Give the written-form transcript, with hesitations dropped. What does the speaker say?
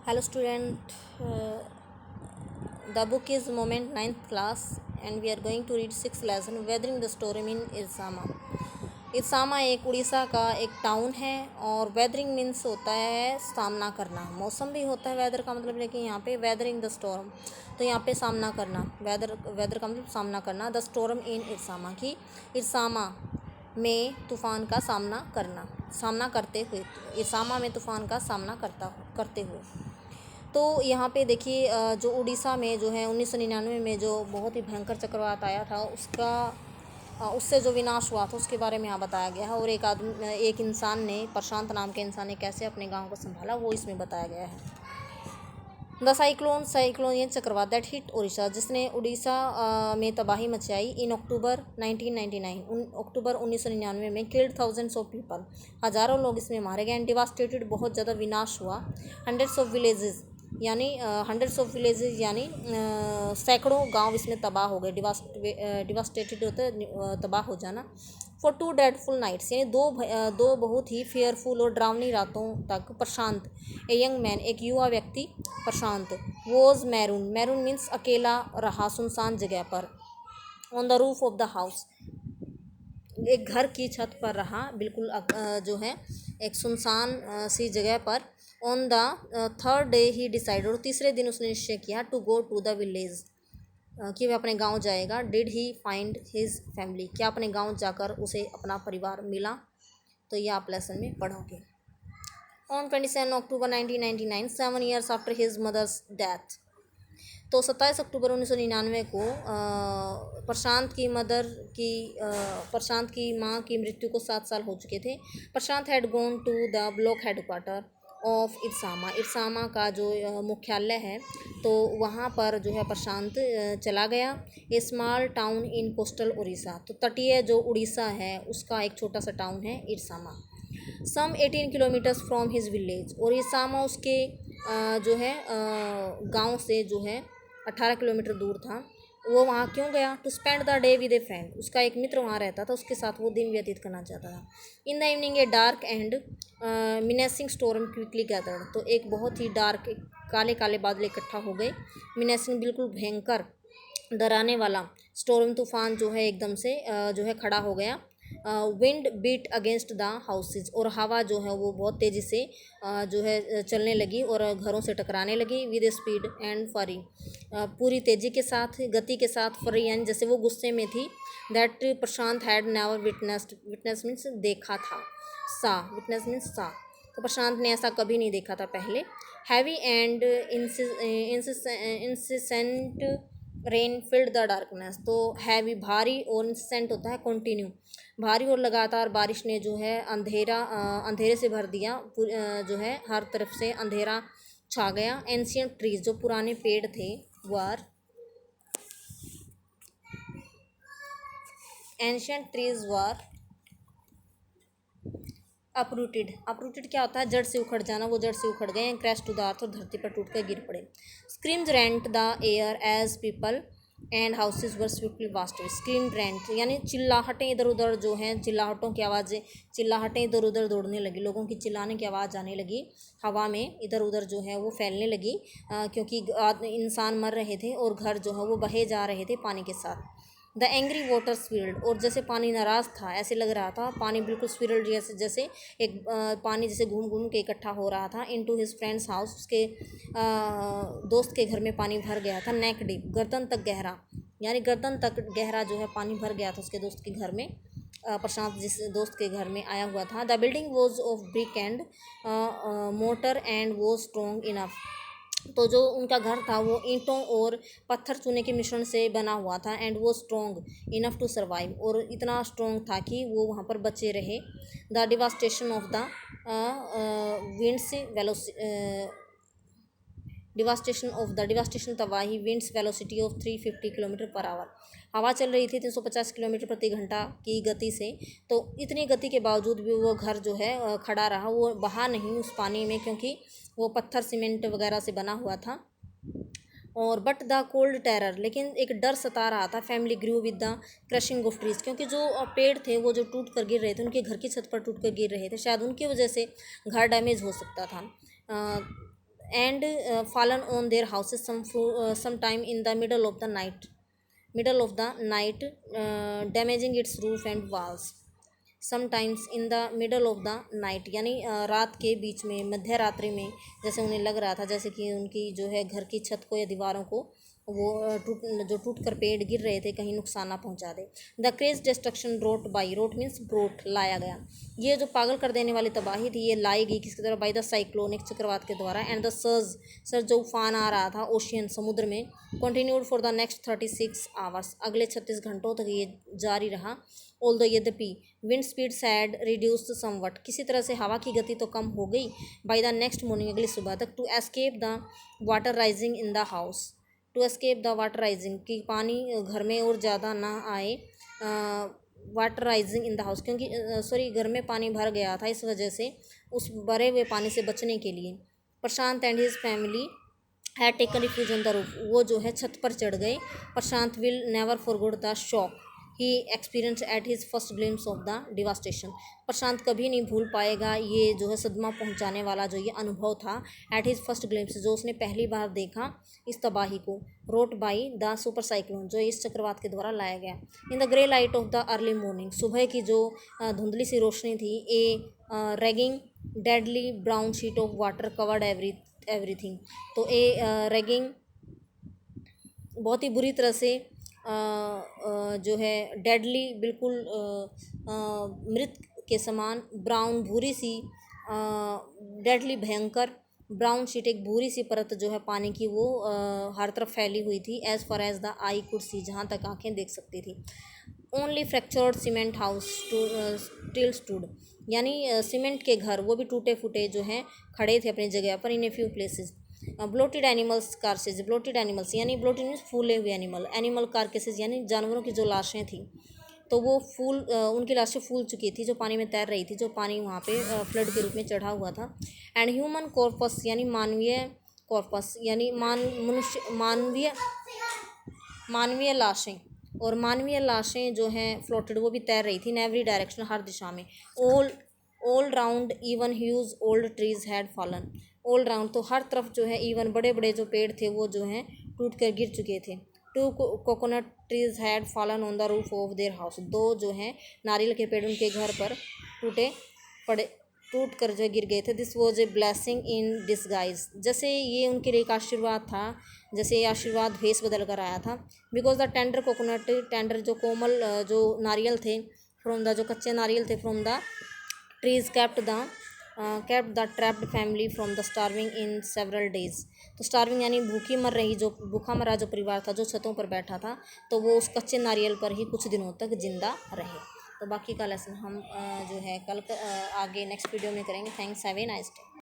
Hello student, the book is Moment 9th class and we are going to read 6th lesson Weathering the Storm in इरसामा। इरसामा एक उड़ीसा का एक town है और weathering means होता है सामना करना। मौसम भी होता है वेदर का मतलब, लेकिन यहाँ पे वेदरिंग द स्टॉर्म तो यहाँ पे सामना करना। वेदर का मतलब सामना करना। द स्टॉर्म इन इरसामा की इरसामा में तूफ़ान का सामना करते हुए, इरसामा में तूफ़ान का सामना करते हुए। तो यहाँ पे देखिए जो उड़ीसा में जो है 1999 में जो बहुत ही भयंकर चक्रवात आया था उससे जो विनाश हुआ था उसके बारे में यहाँ बताया गया है। और एक इंसान ने, प्रशांत नाम के इंसान ने कैसे अपने गांव को संभाला वो इसमें बताया गया है। द साइक्लोन ये चक्रवात दैट हिट उड़ीसा, जिसने उड़ीसा में तबाही मचाई इन अक्टूबर 1999 अक्टूबर 1999 में किल्ड थाउजेंड्स ऑफ पीपल, हज़ारों लोग इसमें मारे गए। एंड डिवास्टेटेड बहुत ज़्यादा विनाश हुआ। हंड्रेड्स ऑफ विलेजेस यानी सैकड़ों गांव इसमें तबाह हो गए। डिवास्टेटेड होता है तबाह हो जाना। फॉर 2 ड्रेडफुल नाइट्स यानी दो बहुत ही फेयरफुल और डरावनी रातों तक प्रशांत, ए यंग मैन एक युवा व्यक्ति प्रशांत, वॉज मैरून मीन्स अकेला रहा सुनसान जगह पर। On the roof of the house एक घर की छत पर रहा, बिल्कुल जो है एक सुनसान सी जगह पर। On the third day he decided, और तीसरे दिन उसने निश्चय किया to go to the village कि वह अपने गांव जाएगा। Did he find his family, क्या अपने गांव जाकर उसे अपना परिवार मिला? तो ये आप लेसन में पढ़ोगे। On 27 October 1999 7 years after his mother's death, तो 27 अक्टूबर 1999 को प्रशांत की माँ की मृत्यु को 7 साल हो चुके थे। Prashant had gone to the block headquarter of Ersama का जो मुख्यालय है तो वहाँ पर जो है प्रशांत चला गया। A small town in coastal Orissa, तो तटीय जो उड़ीसा है उसका एक छोटा सा टाउन है इरसामा। सम 18 किलोमीटर्स फ्रॉम हिज विलेज, और इरसामा उसके जो है गांव से जो है 18 किलोमीटर दूर था। वो वहाँ क्यों गया? To spend the day with a friend, उसका एक मित्र वहाँ रहता था, उसके साथ वो दिन व्यतीत करना चाहता था। In the evening a dark and menacing storm quickly gathered, तो एक बहुत ही डार्क काले काले बादल इकट्ठा हो गए। मिनेसिंग बिल्कुल भयंकर डराने वाला, स्टॉर्म तूफान जो है एकदम से जो है खड़ा हो गया। Wind beat against the houses, और हवा जो है वो बहुत तेज़ी से जो है चलने लगी और घरों से टकराने लगी। विद स्पीड एंड फरी, पूरी तेज़ी के साथ, गति के साथ। फरी यानी जैसे वो गुस्से में थी। That Prashant had never witness means देखा था, विटनेस मीन्स सा, तो प्रशांत ने ऐसा कभी नहीं देखा था पहले। Heavy and इंसिसेंट rain filled the darkness, तो हैवी भारी और इंसेंट होता है कंटिन्यू, भारी और लगातार बारिश ने जो है अंधेरे से भर दिया। जो है हर तरफ से अंधेरा छा गया। एंशियंट ट्रीज, जो पुराने पेड़ थे, वर अपरूटेड क्या होता है? जड़ से उखड़ जाना, वो जड़ से उखड़ गए। क्रैश टू द अर्थ, और धरती पर टूट कर गिर पड़े। Screams rent the air as people and houses were swiftly wasted. Scream rent यानी चिल्लाहटें इधर उधर जो हैं, चिल्लाहटों की आवाज़ें, चिल्लाहटें इधर उधर दौड़ने लगी, लोगों की चिल्लाने की आवाज़ आने लगी, हवा में इधर उधर जो है वो फैलने लगी, क्योंकि इंसान मर रहे थे और घर जो है वो बहे जा रहे थे पानी के साथ। द एंग्री वाटर स्विल्ड, और जैसे पानी नाराज़ था ऐसे लग रहा था, पानी बिल्कुल स्विल्ड जैसे एक पानी जैसे घूम घूम के इकट्ठा हो रहा था। इनटू हिज फ्रेंड्स हाउस, उसके दोस्त के घर में पानी भर गया था। नेक डीप, गर्दन तक गहरा, यानी गर्दन तक गहरा जो है पानी भर गया था उसके दोस्त के घर में। प्रशांत जिस दोस्त के घर में आया हुआ था। The building was of brick and motor and was strong enough, तो जो उनका घर था वो ईंटों और पत्थर चूने के मिश्रण से बना हुआ था। एंड वो स्ट्रॉन्ग इनफ टू सर्वाइव, और इतना स्ट्रॉन्ग था कि वो वहाँ पर बचे रहे। The devastation of the devastation तबाही, winds velocity of 350 kilometre per hour, हवा चल रही थी 350 किलोमीटर प्रति घंटा की गति से। तो इतनी गति के बावजूद भी वो घर जो है खड़ा रहा, वो बहा नहीं उस पानी में, क्योंकि वो पत्थर सीमेंट वगैरह से बना हुआ था। और बट द कोल्ड टेरर, लेकिन एक डर सता रहा था। Family grew with the crushing of trees, क्योंकि जो पेड़ थे वो जो टूट कर गिर रहे थे, उनके घर की छत पर टूट कर गिर रहे थे, शायद उनकी वजह से घर डैमेज हो सकता था। and fallen on their houses some time in the middle of the night, damaging its roof and walls. Sometimes in the middle of the night, यानी रात के बीच में, मध्य रात्रि में, जैसे उन्हें लग रहा था जैसे कि उनकी जो है घर की छत को या दीवारों को वो टूट कर पेड़ गिर रहे थे, कहीं नुकसान ना पहुंचा दे। The crazed destruction wrought by, wrought means brought, लाया गया। ये जो पागल कर देने वाली तबाही थी ये लाई गई किसकी तरह, बाई द साइक्लोन, एक चक्रवात के द्वारा। एंड द सर्ज जो उफान आ रहा था ओशियन, समुद्र में, continued for the next 36 hours, अगले 36 घंटों तक ये जारी रहा। ऑल्दो यद्यपि wind speed had reduced somewhat, किसी तरह से हवा की गति तो कम हो गई। बाई द नेक्स्ट मॉर्निंग, अगली सुबह तक। To escape the water rising in the house, to escape the water rising, कि पानी घर में और ज़्यादा ना आए। Water rising in the house, क्योंकि सॉरी घर में पानी भर गया था, इस वजह से उस भरे हुए पानी से बचने के लिए Prashant and his family had taken refuge on the roof, वो जो है छत पर चढ़ गए। Prashant will never forget the shock he experienced at his first glimpse of the devastation, Prashant कभी नहीं भूल पाएगा ये जो है सदमा पहुंचाने वाला जो ये अनुभव था। एट हिज फर्स्ट ग्लिम्स, जो उसने पहली बार देखा इस तबाही को। Wrought by the super cyclone, जो इस चक्रवात के द्वारा लाया गया। In the grey light of the early morning, सुबह की जो धुंधली सी रोशनी थी। A raging deadly brown sheet of water covered everything, तो रैगिंग बहुत ही बुरी तरह से जो है डेडली, बिल्कुल मृत के समान, ब्राउन भूरी सी, डेडली भयंकर, ब्राउन शीट एक भूरी सी परत जो है पानी की, वो हर तरफ फैली हुई थी। As far as the eye could see, जहाँ तक आंखें देख सकती थी। Only fractured cement house still stood, यानी सीमेंट के घर वो भी टूटे फूटे जो हैं खड़े थे अपनी जगह पर। In a few places bloated animals carcasses, bloated animals यानी ब्लोटेड मीन्स फूले हुए एनिमल कार्केसेज यानी जानवरों की जो लाशें थी, तो वो उनकी लाशें फूल चुकी थी, जो पानी में तैर रही थी, जो पानी वहाँ पे फ्लड के रूप में चढ़ा हुआ था। एंड ह्यूमन कॉर्पस यानी मानवीय कॉर्पस यानी मानवीय लाशें, और मानवीय लाशें जो हैं फ्लोटेड, वो भी तैर रही थी इन एवरी डायरेक्शन, हर दिशा में। All round even huge old trees had fallen, all round तो हर तरफ जो है, इवन बड़े बड़े जो पेड़ थे वो जो हैं टूट कर गिर चुके थे। Two coconut trees had fallen on the roof of their house, दो जो हैं नारियल के पेड़ उनके घर पर टूट कर जो गिर गए थे। This was a blessing in disguise, जैसे ये उनके लिए एक आशीर्वाद था, जैसे ये आशीर्वाद भेस बदल कर आया था। Because the tender coconut, tender जो कोमल जो नारियल थे, फ्रॉम द जो कच्चे नारियल थे, from the trees kept the trapped family from the starving in several days, तो स्टार्विंग यानी भूखा मरा जो परिवार था जो छतों पर बैठा था, तो वो उस कच्चे नारियल पर ही कुछ दिनों तक जिंदा रहे। तो बाकी का लेसन हम जो है कल आगे नेक्स्ट वीडियो में करेंगे। Thanks, have a nice day.